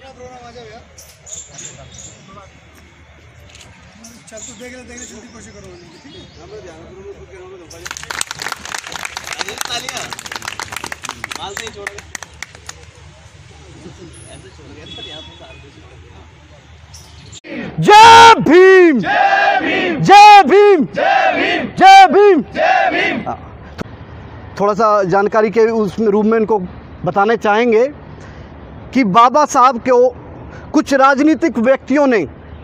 चल तो देख ले जल्दी कोशिश करो ठीक है तालियां माल से ही छोड़ ऐसे छोड़ गया पर यहां पे जय भीम जय भीम जय भीम जय भीम जय भीम जय भीम। थोड़ा सा जानकारी के उस रूप में इनको बताने चाहेंगे कि बाबा साहब को कुछ राजनीतिक व्यक्तियों ने,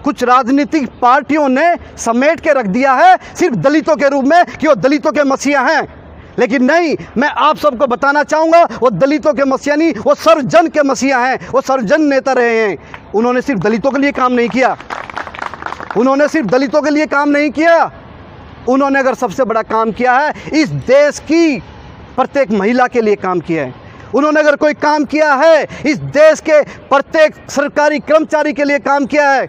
कुछ राजनीतिक पार्टियों ने समेट के रख दिया है सिर्फ दलितों के रूप में कि वो दलितों के मसीहा हैं। लेकिन नहीं, मैं आप सबको बताना चाहूँगा वो दलितों के मसीहा नहीं, वो सर्वजन के मसीहा हैं, वो सर्वजन नेता रहे हैं। उन्होंने सिर्फ दलितों के लिए काम नहीं किया, उन्होंने सिर्फ दलितों के लिए काम नहीं किया, उन्होंने अगर सबसे बड़ा काम किया है इस देश की प्रत्येक महिला के लिए काम किया है। उन्होंने अगर कोई काम किया है इस देश के प्रत्येक सरकारी कर्मचारी के लिए काम किया है,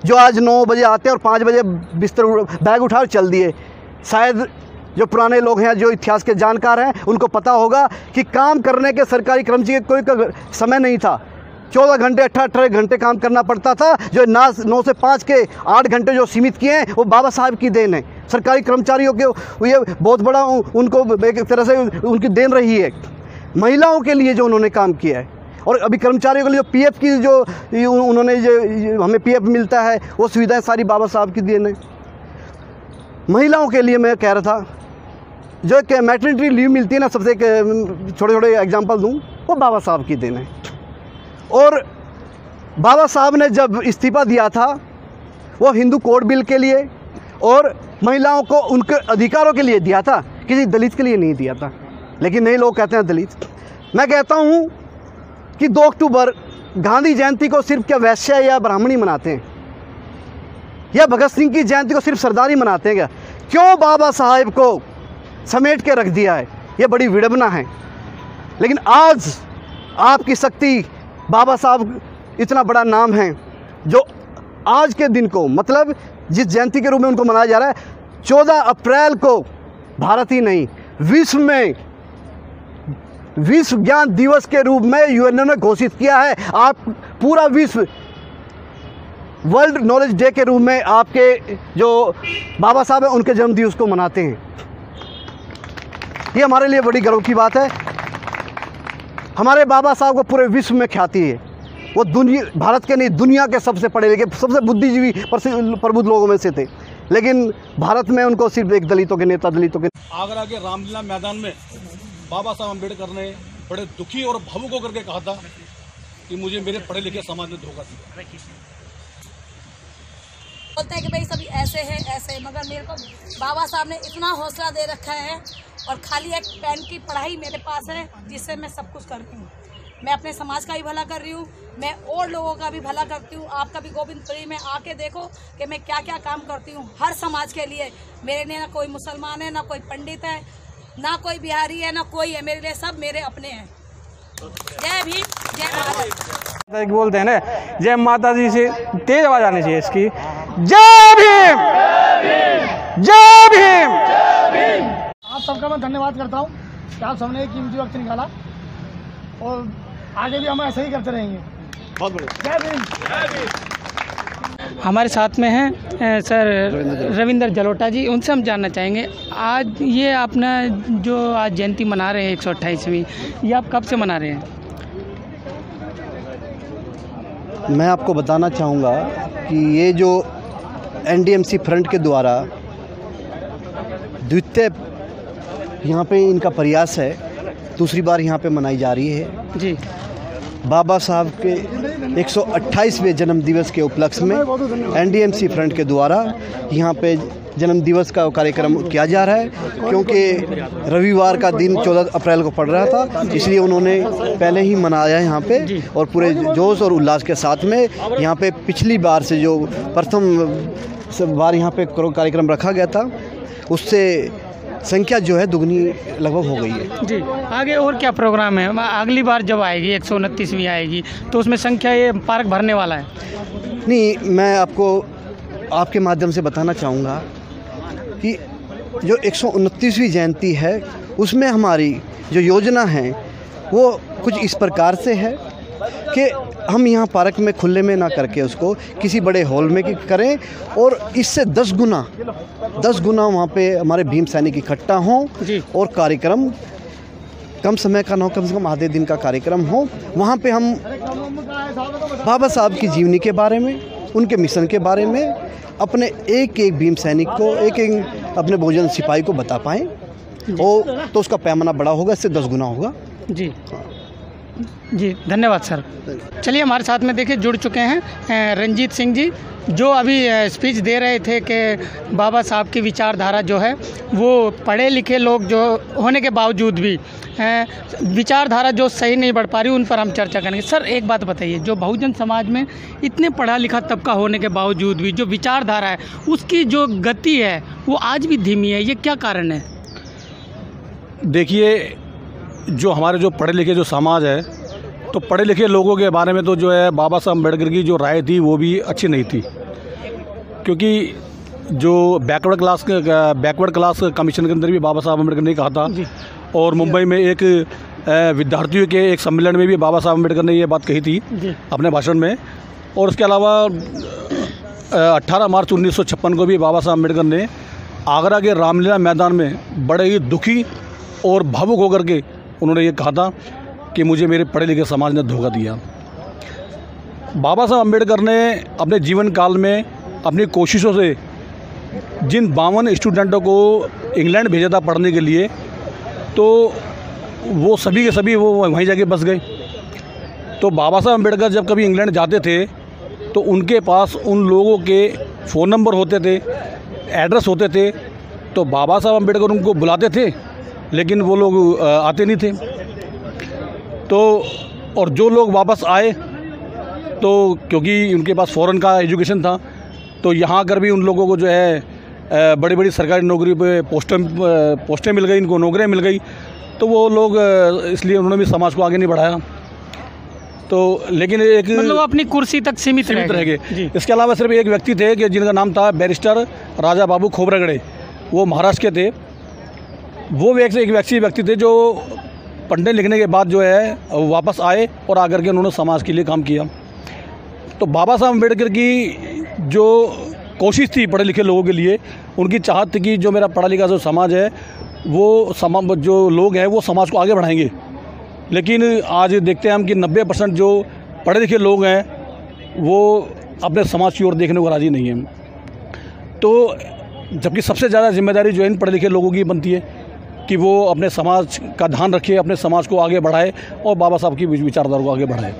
जो आज 9 बजे आते हैं और 5 बजे बिस्तर बैग उठा चल दिए। शायद जो पुराने लोग हैं, जो इतिहास के जानकार हैं, उनको पता होगा कि काम करने के सरकारी कर्मचारी कोई समय नहीं था। 14 घंटे 18 घंटे काम करना पड़ता था। जो 9 से 5 के 8 घंटे जो सीमित किए हैं वो बाबा साहब की देन है। सरकारी कर्मचारियों के ये बहुत बड़ा उनको एक तरह से उनकी देन रही है। महिलाओं के लिए जो उन्होंने काम किया है, और अभी कर्मचारियों के लिए पीएफ की जो उन्होंने जो हमें पीएफ मिलता है वो सुविधाएं सारी बाबा साहब की देन है। महिलाओं के लिए मैं कह रहा था जो एक मैटरनिटी लीव मिलती है ना, सबसे छोटे छोटे एग्जांपल दूं, वो बाबा साहब की देन है। और बाबा साहब ने जब इस्तीफा दिया था वो हिंदू कोड बिल के लिए और महिलाओं को उनके अधिकारों के लिए दिया था, किसी दलित के लिए नहीं दिया था। लेकिन नए लोग कहते हैं दलित। मैं कहता हूँ कि 2 अक्टूबर गांधी जयंती को सिर्फ क्या वैश्य या ब्राह्मणी मनाते हैं, या भगत सिंह की जयंती को सिर्फ सरदारी मनाते हैं क्या? क्यों बाबा साहब को समेट के रख दिया है? ये बड़ी विडंबना है। लेकिन आज आपकी शक्ति, बाबा साहब इतना बड़ा नाम है जो आज के दिन को, मतलब जिस जयंती के रूप में उनको मनाया जा रहा है, 14 अप्रैल को भारत ही नहीं विश्व में विश्व ज्ञान दिवस के रूप में यूएनओ ने घोषित किया है। आप पूरा विश्व वर्ल्ड नॉलेज डे के रूप में आपके जो बाबा साहब हैं उनके जन्म दिवस को मनाते हैं। ये हमारे लिए बड़ी गर्व की बात है। हमारे बाबा साहब को पूरे विश्व में ख्याति है। वो दुनिया, भारत के नहीं दुनिया के सबसे पढ़े लिखे, सबसे बुद्धिजीवी प्रबुद्ध लोगों में से थे। लेकिन भारत में उनको सिर्फ एक दलितों के नेता, दलितों के आगरा के रामलीला मैदान में बाबा साहब अम्बेडकर ने बड़े दुखी और भावुक होकर के कहा था कि मुझे मेरे पढ़े लिखे समाज ने धोखा दिया। बोलते हैं कि भाई सभी ऐसे हैं, मगर मेरे को बाबा साहब ने इतना हौसला दे रखा है और खाली एक पेन की पढ़ाई मेरे पास है जिससे मैं सब कुछ करती हूँ। मैं अपने समाज का भी भला कर रही हूँ, मैं और लोगों का भी भला करती हूँ। आपका भी गोविंदपुरी में आके देखो कि मैं क्या क्या काम करती हूँ हर समाज के लिए। मेरे लिए ना कोई मुसलमान है, ना कोई पंडित है, ना कोई बिहारी है, ना कोई है। मेरे लिए सब मेरे अपने हैं। जय भीम, जय माता। बोलते हैं ना, जय माता जी से तेज आवाज आनी चाहिए इसकी। जय भीम, जय भीम। आप सबका मैं धन्यवाद करता हूँ कि आप सबने कीमती वक्त निकाला और आगे भी हम ऐसे ही करते रहेंगे। बहुत बढ़िया। जय भीम। हमारे साथ में हैं सर रविंदर जलोटा जी, उनसे हम जानना चाहेंगे आज ये अपना जो आज जयंती मना रहे हैं 128वीं, ये आप कब से मना रहे हैं? मैं आपको बताना चाहूँगा कि ये जो एनडीएमसी फ्रंट के द्वारा द्वितीय यहाँ पे इनका प्रयास है, दूसरी बार यहाँ पे मनाई जा रही है जी। बाबा साहब के 128वें जन्म दिवस के उपलक्ष्य में एनडीएमसी फ्रंट के द्वारा यहाँ पे जन्म दिवस का कार्यक्रम किया जा रहा है। क्योंकि रविवार का दिन 14 अप्रैल को पड़ रहा था, इसलिए उन्होंने पहले ही मनाया यहाँ पे और पूरे जोश और उल्लास के साथ में। यहाँ पे पिछली बार से जो प्रथम बार यहाँ पे कार्यक्रम रखा गया था उससे संख्या जो है दुगनी लगभग हो गई है जी। आगे और क्या प्रोग्राम है? अगली बार जब आएगी 129वीं आएगी तो उसमें संख्या ये पार्क भरने वाला है? नहीं, मैं आपको आपके माध्यम से बताना चाहूँगा कि जो 129वीं जयंती है उसमें हमारी जो योजना है वो कुछ इस प्रकार से है कि हम यहाँ पार्क में खुले में ना करके उसको किसी बड़े हॉल में करें, और इससे 10 गुना वहाँ पे हमारे भीम सैनिक इकट्ठा हों और कार्यक्रम कम समय का ना हो, कम से कम आधे दिन का कार्यक्रम हो। वहाँ पे हम बाबा साहब की जीवनी के बारे में, उनके मिशन के बारे में, अपने एक एक भीम सैनिक को, एक एक अपने बहुजन सिपाही को बता पाएँ, और तो उसका पैमाना बड़ा होगा, इससे 10 गुना होगा। जी धन्यवाद सर। चलिए हमारे साथ में देखिए जुड़ चुके हैं रंजीत सिंह जी, जो अभी स्पीच दे रहे थे कि बाबा साहब की विचारधारा जो है वो पढ़े लिखे लोग जो होने के बावजूद भी विचारधारा जो सही नहीं बढ़ पा रही, उन पर हम चर्चा करेंगे। सर एक बात बताइए, जो बहुजन समाज में इतने पढ़ा लिखा तबका होने के बावजूद भी जो विचारधारा है उसकी जो गति है वो आज भी धीमी है, ये क्या कारण है? देखिए, जो हमारे जो पढ़े लिखे जो समाज है, तो पढ़े लिखे लोगों के बारे में तो जो है बाबा साहब अम्बेडकर की जो राय थी वो भी अच्छी नहीं थी, क्योंकि जो बैकवर्ड क्लास कमीशन के अंदर भी बाबा साहब अम्बेडकर ने कहा था, और मुंबई में एक विद्यार्थियों के एक सम्मेलन में भी बाबा साहब अम्बेडकर ने ये बात कही थी अपने भाषण में। और उसके अलावा 18 मार्च 1956 को भी बाबा साहब अम्बेडकर ने आगरा के रामलीला मैदान में बड़े ही दुखी और भावुक होकर के उन्होंने ये कहा था कि मुझे मेरे पढ़े लिखे समाज ने धोखा दिया। बाबा साहब अम्बेडकर ने अपने जीवन काल में अपनी कोशिशों से जिन 52 स्टूडेंटों को इंग्लैंड भेजा था पढ़ने के लिए, तो वो सभी के सभी वो वहीं जाके बस गए। तो बाबा साहब अम्बेडकर जब कभी इंग्लैंड जाते थे तो उनके पास उन लोगों के फ़ोन नंबर होते थे, एड्रेस होते थे, तो बाबा साहब अम्बेडकर उनको बुलाते थे, लेकिन वो लोग आते नहीं थे। तो और जो लोग वापस आए तो क्योंकि उनके पास फ़ॉरेन का एजुकेशन था, तो यहाँ आकर भी उन लोगों को जो है बड़ी बड़ी सरकारी नौकरी पे पोस्टें मिल गई, इनको नौकरियाँ मिल गई, तो वो लोग इसलिए उन्होंने भी समाज को आगे नहीं बढ़ाया। तो लेकिन एक मतलब अपनी कुर्सी तक सीमित रह गए। इसके अलावा सिर्फ एक व्यक्ति थे कि जिनका नाम था बैरिस्टर राजा बाबू खोबरागड़े, वो महाराष्ट्र के थे। वो एक व्यक्ति थे जो पढ़ने लिखने के बाद जो है वापस आए और आकर के उन्होंने समाज के लिए काम किया। तो बाबा साहब अम्बेडकर की जो कोशिश थी पढ़े लिखे लोगों के लिए, उनकी चाहत थी कि जो मेरा पढ़ा लिखा जो समाज है वो जो लोग हैं वो समाज को आगे बढ़ाएंगे। लेकिन आज देखते हैं हम कि 90% जो पढ़े लिखे लोग हैं वो अपने समाज की ओर देखने को राज़ी नहीं हैं। तो जबकि सबसे ज़्यादा जिम्मेदारी जो है इन पढ़े लिखे लोगों की बनती है कि वो अपने समाज का ध्यान रखे, अपने समाज को आगे बढ़ाए और बाबा साहब की विचारधारा को आगे बढ़ाए।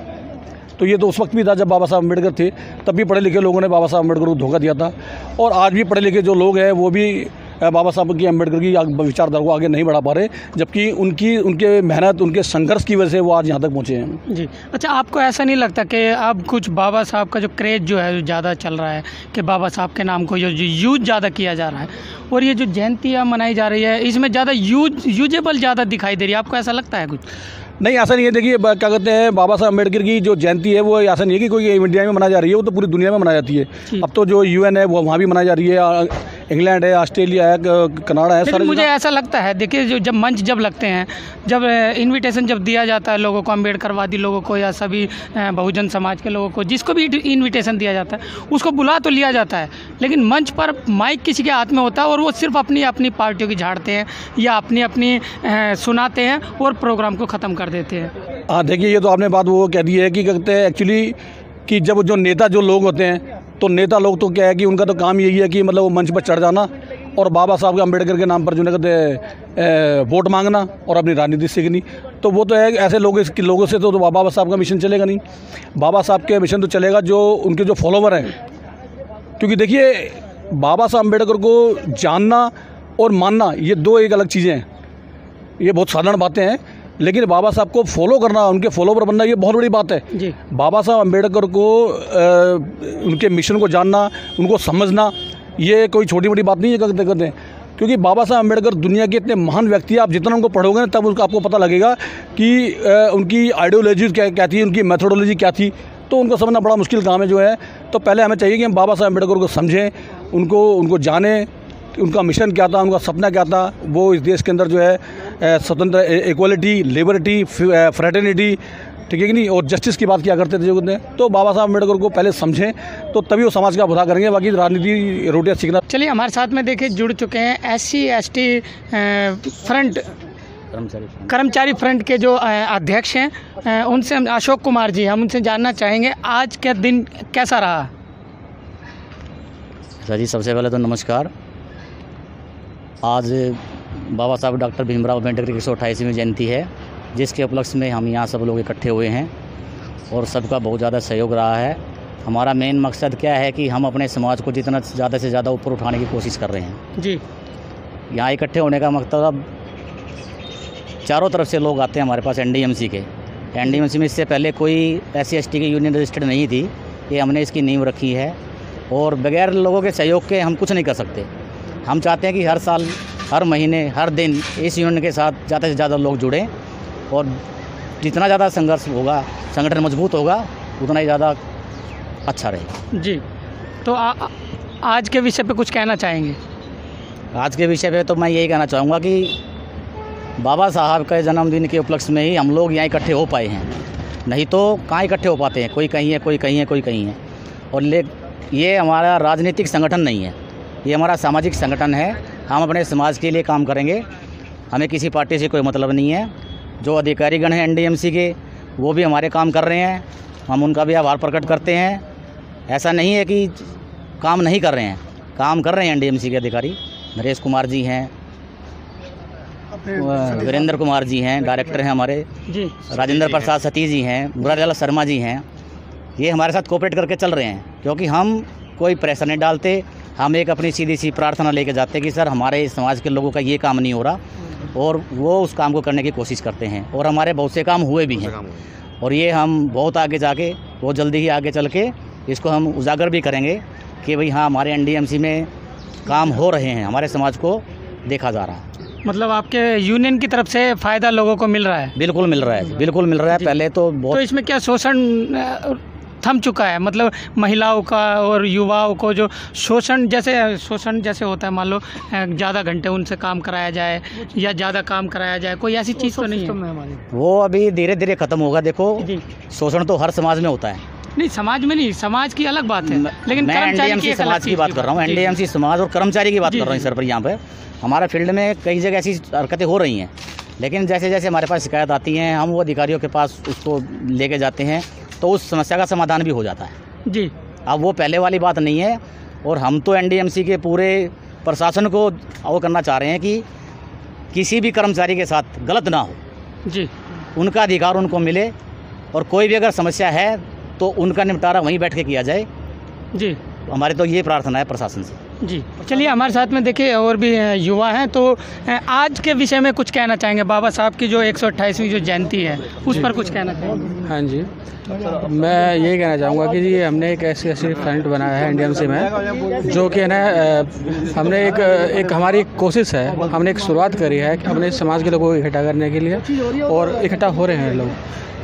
तो ये तो उस वक्त भी था जब बाबा साहब अम्बेडकर थे, तब भी पढ़े लिखे लोगों ने बाबा साहब अम्बेडकर को धोखा दिया था, और आज भी पढ़े लिखे जो लोग हैं वो भी बाबा साहब की अम्बेडकर की विचारधारा को आगे नहीं बढ़ा पा रहे, जबकि उनके मेहनत, उनके संघर्ष की वजह से वो आज यहाँ तक पहुँचे हैं। जी अच्छा, आपको ऐसा नहीं लगता कि अब कुछ बाबा साहब का जो क्रेज़ जो है ज़्यादा चल रहा है, कि बाबा साहब के नाम को जो यूज ज़्यादा किया जा रहा है, और ये जो जयंतियाँ मनाई जा रही है इसमें ज़्यादा यूजेबल ज़्यादा दिखाई दे रही है, आपको ऐसा लगता है कुछ? नहीं, ऐसा नहीं है। देखिए क्या कहते हैं, बाबा साहब अम्बेडकर की जो जयंती है वो ऐसा नहीं है कि कोई इंडिया में मनाई जा रही है, वो तो पूरी दुनिया में मनाई जाती है। अब तो जो UN है वो वहाँ भी मनाई जा रही है, इंग्लैंड है, ऑस्ट्रेलिया है, कनाडा है, सारे। मुझे ऐसा लगता है, देखिए जब मंच जब लगते हैं, जब इनविटेशन जब दिया जाता है लोगों को, अम्बेडकरवादी लोगों को या सभी बहुजन समाज के लोगों को, जिसको भी इनविटेशन दिया जाता है उसको बुला तो लिया जाता है, लेकिन मंच पर माइक किसी के हाथ में होता है और वो सिर्फ अपनी अपनी पार्टियों की झाड़ते हैं या अपनी अपनी सुनाते हैं और प्रोग्राम को ख़त्म कर देते हैं। हाँ, देखिए ये तो आपने बात वो कह दी है कि कहते हैं एक्चुअली कि जब जो नेता जो लोग होते हैं, तो नेता लोग तो क्या है कि उनका तो काम यही है कि मतलब वो मंच पर चढ़ जाना और बाबा साहब के अम्बेडकर के नाम पर जो कहते हैं वोट मांगना और अपनी राजनीति सीखनी। तो वो तो है, ऐसे लोगों से तो बाबा साहब का मिशन चलेगा नहीं। बाबा साहब के मिशन तो चलेगा जो उनके जो फॉलोवर हैं, क्योंकि देखिए बाबा साहब अम्बेडकर को जानना और मानना ये दो एक अलग चीज़ें हैं। ये बहुत साधारण बातें हैं, लेकिन बाबा साहब को फॉलो करना, उनके फॉलोवर बनना, ये बहुत बड़ी बात है जी। बाबा साहब अम्बेडकर को उनके मिशन को जानना, उनको समझना, ये कोई छोटी बड़ी बात नहीं है करते हैं, क्योंकि बाबा साहब अम्बेडकर दुनिया के इतने महान व्यक्ति हैं। आप जितना उनको पढ़ोगे ना तब आपको पता लगेगा कि उनकी आइडियोलॉजी क्या थी, उनकी मेथोडोलॉजी क्या थी। तो उनको समझना बड़ा मुश्किल काम है जो है। तो पहले हमें चाहिए कि हम बाबा साहब अम्बेडकर को समझें, उनको जानें, उनका मिशन क्या था, उनका सपना क्या था। वो इस देश के अंदर जो है स्वतंत्र, इक्वलिटी, लिबर्टी, फ्रेटर्निटी, ठीक है कि नहीं, और जस्टिस की बात किया करते थे जो ने, तो बाबा साहब अम्बेडकर को पहले समझें तो तभी वो समाज का भला करेंगे, बाकी राजनीति रोटियाँ सीखना। चलिए हमारे साथ में देखिए जुड़ चुके हैं SC ST फ्रंट कर्मचारी फ्रंट के जो अध्यक्ष हैं, उनसे हम अशोक कुमार जी, हम उनसे जानना चाहेंगे आज का दिन कैसा रहा। सर जी, सबसे पहले तो नमस्कार। आज बाबा साहब डॉक्टर भीमराव अम्बेडकर की 128वीं जयंती है, जिसके उपलक्ष्य में हम यहाँ सब लोग इकट्ठे हुए हैं और सबका बहुत ज़्यादा सहयोग रहा है। हमारा मेन मकसद क्या है कि हम अपने समाज को जितना ज़्यादा से ज़्यादा ऊपर उठाने की कोशिश कर रहे हैं जी। यहाँ इकट्ठे होने का मतलब चारों तरफ से लोग आते हैं हमारे पास NDMC के। NDMC में इससे पहले कोई SC ST की यूनियन रजिस्टर्ड नहीं थी, ये हमने इसकी नींव रखी है और बगैर लोगों के सहयोग के हम कुछ नहीं कर सकते। हम चाहते हैं कि हर साल, हर महीने, हर दिन इस यूनियन के साथ ज़्यादा से ज़्यादा लोग जुड़ें और जितना ज़्यादा संघर्ष होगा, संगठन मजबूत होगा, उतना ही ज़्यादा अच्छा रहेगा जी। तो आज के विषय पे कुछ कहना चाहेंगे? आज के विषय पे तो मैं यही कहना चाहूँगा कि बाबा साहब के जन्मदिन के उपलक्ष्य में ही हम लोग यहाँ इकट्ठे हो पाए हैं, नहीं तो कहाँ इकट्ठे हो पाते हैं। कोई कहीं है, कोई कहीं है, कोई कहीं है। और ये हमारा राजनीतिक संगठन नहीं है, ये हमारा सामाजिक संगठन है। हम अपने समाज के लिए काम करेंगे, हमें किसी पार्टी से कोई मतलब नहीं है। जो अधिकारीगण हैं NDMC के, वो भी हमारे काम कर रहे हैं, हम उनका भी आभार प्रकट करते हैं। ऐसा नहीं है कि काम नहीं कर रहे हैं, काम कर रहे हैं NDMC के अधिकारी। नरेश कुमार जी हैं, वीरेंद्र कुमार जी हैं, डायरेक्टर हैं हमारे जी, राजेंद्र प्रसाद सती जी हैं, मुरारलाल शर्मा जी हैं। ये हमारे साथ कोऑपरेट करके चल रहे हैं, क्योंकि हम कोई प्रेशर नहीं डालते। हम एक अपनी सीधी सी प्रार्थना लेके जाते हैं कि सर हमारे समाज के लोगों का ये काम नहीं हो रहा, और वो उस काम को करने की कोशिश करते हैं और हमारे बहुत से काम हुए भी हैं। और ये हम बहुत आगे जाके, बहुत जल्दी ही आगे चल के इसको हम उजागर भी करेंगे कि भाई हाँ, हमारे NDMC में काम हो रहे हैं, हमारे समाज को देखा जा रहा है। मतलब आपके यूनियन की तरफ से फ़ायदा लोगों को मिल रहा है? बिल्कुल मिल रहा है, बिल्कुल मिल रहा है। पहले तो बहुत, तो इसमें क्या शोषण थम चुका है? मतलब महिलाओं का और युवाओं को जो शोषण जैसे होता है, मान लो ज़्यादा घंटे उनसे काम कराया जाए या ज़्यादा काम कराया जाए, कोई ऐसी चीज़ तो नहीं है? वो अभी धीरे धीरे ख़त्म होगा। देखो, शोषण तो हर समाज में होता है। नहीं, समाज में नहीं, समाज की अलग बात है, लेकिन मैं NDMC समाज की बात कर रहा हूँ, NDMC समाज और कर्मचारी की बात कर रहा हूँ सर। पर यहाँ पे हमारा फील्ड में कई जगह ऐसी हरकतें हो रही हैं, लेकिन जैसे जैसे हमारे पास शिकायत आती हैं, हम वो अधिकारियों के पास उसको लेके जाते हैं, तो उस समस्या का समाधान भी हो जाता है जी। अब वो पहले वाली बात नहीं है। और हम तो NDMC के पूरे प्रशासन को वो करना चाह रहे हैं कि किसी भी कर्मचारी के साथ गलत ना हो जी, उनका अधिकार उनको मिले, और कोई भी अगर समस्या है तो उनका निपटारा वहीं बैठ के किया जाए जी। हमारी तो ये प्रार्थना है प्रशासन से जी। चलिए हमारे साथ में देखिए और भी युवा हैं, तो आज के विषय में कुछ कहना चाहेंगे? बाबा साहब की जो 128वीं जो जयंती है, उस पर कुछ कहना चाहेंगे? हाँ जी, मैं यही कहना चाहूँगा कि जी हमने एक ऐसी फ्रंट बनाया है NDMC में, जो कि है ना, हमने एक हमारी कोशिश है, हमने एक शुरुआत करी है कि अपने समाज के लोगों को इकट्ठा करने के लिए, और इकट्ठा हो रहे हैं, लोग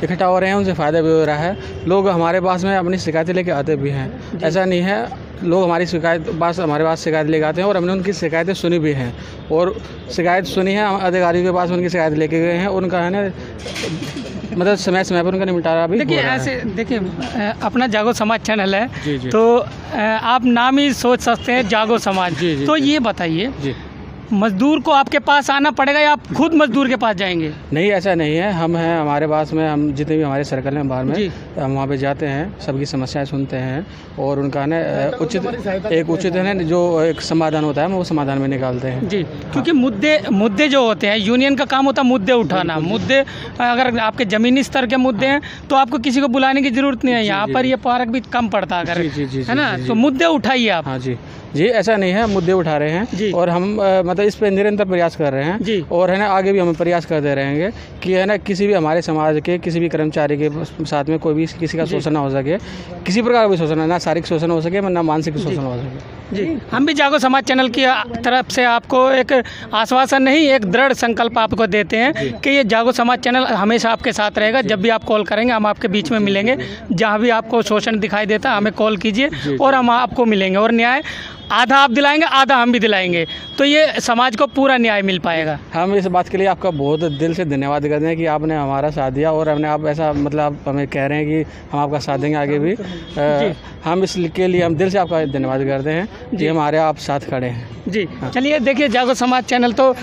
इकट्ठा हो रहे हैं, उनसे फ़ायदा भी हो रहा है। लोग हमारे पास में अपनी शिकायतें लेके आते भी हैं, ऐसा नहीं है। लोग हमारे पास शिकायत लेके आते हैं और हमने उनकी शिकायतें सुनी भी हैं, और शिकायत सुनी है, अधिकारियों के पास उनकी शिकायत लेके गए हैं, उनका है ना मतलब समय समय पर उनका निपटारा भी देखिए। ऐसे देखिए, अपना जागो समाज चैनल है जी, जी। तो आप नाम ही सोच सकते हैं जागो समाज। जी, जी, तो जी। ये बताइए, जी, मजदूर को आपके पास आना पड़ेगा या आप खुद मजदूर के पास जाएंगे? नहीं, ऐसा नहीं है। हम हैं, हमारे पास में हम जितने भी हमारे सर्कल हैं बाहर में, हम वहाँ पे जाते हैं, सबकी समस्याएं सुनते हैं, और उनका ना उचित है ना, जो एक समाधान होता है, हम वो समाधान में निकालते हैं जी। क्योंकि मुद्दे जो होते हैं, यूनियन का काम होता है मुद्दे उठाना। मुद्दे अगर आपके ज़मीनी स्तर के मुद्दे हैं तो आपको किसी को बुलाने की ज़रूरत नहीं है। यहाँ पर ये पार्क भी कम पड़ता है, अगर है ना, तो मुद्दे उठाइए आप। हाँ जी जी, ऐसा नहीं है, मुद्दे उठा रहे हैं और हम मतलब इस पे निरंतर प्रयास कर रहे हैं जी। और है ना, आगे भी हम प्रयास करते रहेंगे कि है ना, किसी भी हमारे समाज के किसी भी कर्मचारी के साथ में कोई भी किसी का शोषण ना हो सके, किसी प्रकार का भी शोषण, ना शारीरिक शोषण हो सके, ना मानसिक शोषण हो सके। जी, हम भी जागो समाज चैनल की तरफ से आपको एक आश्वासन नहीं, एक दृढ़ संकल्प आपको देते हैं कि ये जागो समाज चैनल हमेशा आपके साथ रहेगा। जब भी आप कॉल करेंगे, हम आपके बीच में मिलेंगे। जहाँ भी आपको शोषण दिखाई देता है, हमें कॉल कीजिए और हम आपको मिलेंगे, और न्याय आधा आप दिलाएंगे, आधा हम भी दिलाएंगे, तो ये समाज को पूरा न्याय मिल पाएगा। हम इस बात के लिए आपका बहुत दिल से धन्यवाद करते हैं कि आपने हमारा साथ दिया और हमने आप ऐसा मतलब आप हमें कह रहे हैं कि हम आपका साथ देंगे आगे भी। हम इसके लिए हम दिल से आपका धन्यवाद करते हैं कि हमारे आप साथ खड़े हैं जी। चलिए देखिए, जागो समाज चैनल तो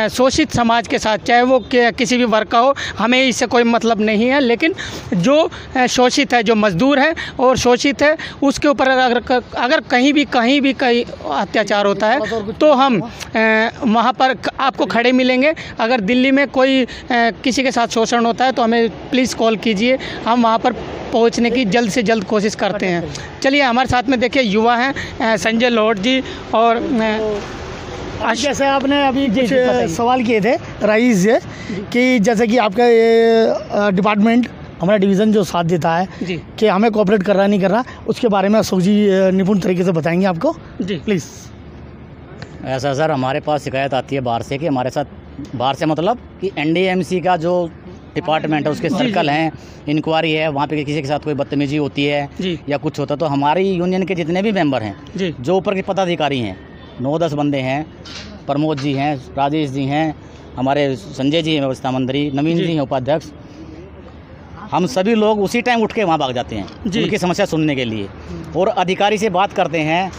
शोषित समाज के साथ, चाहे वो किसी भी वर्ग का हो, हमें इससे कोई मतलब नहीं है, लेकिन जो शोषित है, जो मजदूर है और शोषित है, उसके ऊपर अगर कहीं भी अत्याचार होता है तो हम वहाँ पर आपको खड़े मिलेंगे। अगर दिल्ली में कोई किसी के साथ शोषण होता है तो हमें प्लीज़ कॉल कीजिए, हम वहाँ पर पहुँचने की जल्द से जल्द कोशिश करते हैं। चलिए, हमारे साथ में देखिए युवा हैं संजय लोहट जी और जैसे आपने अभी कुछ सवाल किए थे रईस जी कि जैसे कि आपका ये डिपार्टमेंट, हमारा डिवीज़न जो साथ देता है जी कि हमें कोऑपरेट कर रहा नहीं कर रहा, उसके बारे में अशोक जी निपुण तरीके से बताएंगे आपको जी, प्लीज़। ऐसा सर, हमारे पास शिकायत आती है बाहर से कि हमारे साथ, बाहर से मतलब कि एनडीएमसी का जो डिपार्टमेंट है उसके सर्कल हैं, इंक्वायरी है, वहाँ पे किसी के साथ कोई बदतमीजी होती है या कुछ होता है तो हमारी यूनियन के जितने भी मेंबर हैं, जो ऊपर के पदाधिकारी हैं, 9-10 बंदे हैं, प्रमोद जी हैं, राजेश जी हैं, हमारे संजय जी हैं व्यवस्था मंत्री, नवीन जी हैं उपाध्यक्ष, हम सभी लोग उसी टाइम उठ के वहाँ भाग जाते हैं उनकी समस्या सुनने के लिए और अधिकारी से बात करते हैं।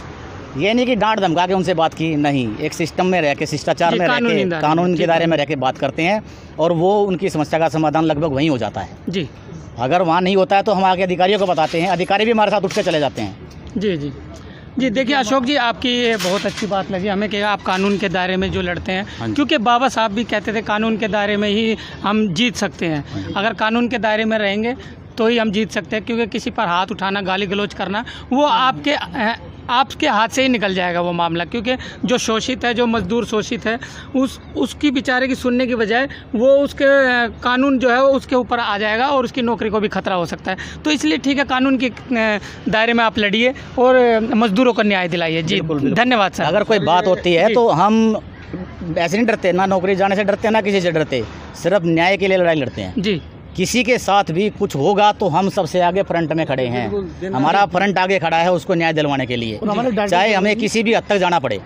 ये नहीं कि डांट धमका के उनसे बात की, नहीं, एक सिस्टम में रह के, शिष्टाचार में रह के, कानून के दायरे में रह के बात करते हैं और वो उनकी समस्या का समाधान लगभग वहीं हो जाता है जी। अगर वहाँ नहीं होता है तो हम आगे अधिकारियों को बताते हैं, अधिकारी भी हमारे साथ उठ के चले जाते हैं जी जी जी। देखिए अशोक जी, आपकी ये बहुत अच्छी बात लगी हमें कि आप कानून के दायरे में जो लड़ते हैं, क्योंकि बाबा साहब भी कहते थे कानून के दायरे में ही हम जीत सकते हैं। अगर कानून के दायरे में रहेंगे तो ही हम जीत सकते हैं, क्योंकि किसी पर हाथ उठाना, गाली गलौज करना, वो आपके हाथ से ही निकल जाएगा वो मामला, क्योंकि जो शोषित है, जो मजदूर शोषित है, उसकी बेचारे की सुनने की बजाय वो उसके कानून जो है वो उसके ऊपर आ जाएगा और उसकी नौकरी को भी खतरा हो सकता है। तो इसलिए ठीक है, कानून के दायरे में आप लड़िए और मजदूरों को न्याय दिलाइए जी। धन्यवाद सर। अगर कोई बात होती है तो हम ऐसे नहीं डरते, ना नौकरी जाने से डरते, ना किसी से डरते, सिर्फ न्याय के लिए लड़ाई लड़ते हैं जी। किसी के साथ भी कुछ होगा तो हम सबसे आगे फ्रंट में खड़े हैं, हमारा फ्रंट आगे खड़ा है उसको न्याय दिलवाने के लिए, चाहे हमें किसी भी हद तक जाना पड़े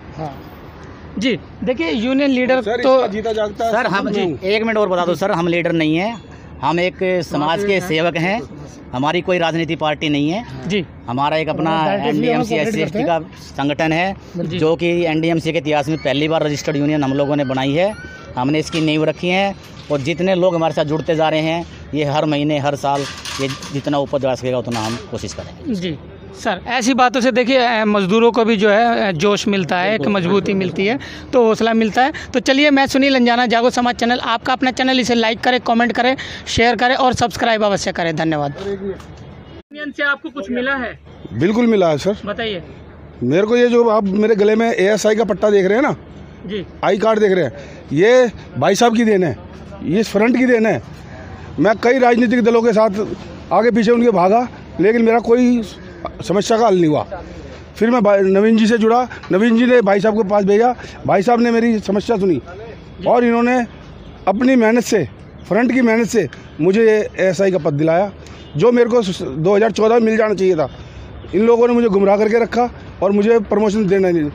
जी। देखिए यूनियन लीडर तो जीता जागता सर, हम एक मिनट और बता दो सर, हम लीडर नहीं हैं, हम एक समाज के सेवक हैं, हमारी कोई राजनीति पार्टी नहीं है जी। हमारा एक अपना एनडीएमसी SC/ST का संगठन है जो कि एनडीएमसी के इतिहास में पहली बार रजिस्टर्ड यूनियन हम लोगों ने बनाई है, हमने इसकी नींव रखी है और जितने लोग हमारे साथ जुड़ते जा रहे हैं, ये हर महीने, हर साल, ये जितना ऊपर जा सकेगा उतना हम कोशिश करेंगे जी। सर, ऐसी बातों से देखिए मज़दूरों को भी जो है जोश मिलता है, एक मजबूती मिलती है, तो हौसला मिलता है। तो चलिए, मैं सुनील अंजाना, जागो समाज चैनल, आपका अपना चैनल, इसे लाइक करें, कमेंट करें, शेयर करें और सब्सक्राइब अवश्य करें। धन्यवाद। यूनियन से आपको कुछ मिला है? बिल्कुल मिला है सर। बताइए। मेरे को ये जो आप मेरे गले में ASI का पट्टा देख रहे हैं ना जी, आई कार्ड देख रहे हैं, ये भाई साहब की देन है, ये फ्रंट की देन है। मैं कई राजनीतिक दलों के साथ आगे पीछे उनके भागा, लेकिन मेरा कोई समस्या का हल नहीं हुआ। फिर मैं नवीन जी से जुड़ा, नवीन जी ने भाई साहब के पास भेजा, भाई साहब ने मेरी समस्या सुनी और इन्होंने अपनी मेहनत से, फ्रंट की मेहनत से मुझे ये ASI का पद दिलाया, जो मेरे को 2014 में मिल जाना चाहिए था। इन लोगों ने मुझे गुमराह करके रखा और मुझे प्रमोशन देना नहीं,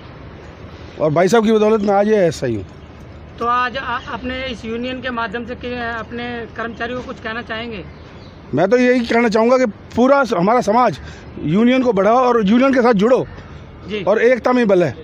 और भाई साहब की बदौलत मैं आज ये SI हूँ। तो आज अपने इस यूनियन के माध्यम से अपने कर्मचारियों को कुछ कहना चाहेंगे? मैं तो यही कहना चाहूँगा कि पूरा हमारा समाज यूनियन को बढ़ाओ और यूनियन के साथ जुड़ो, और एकता में बल है।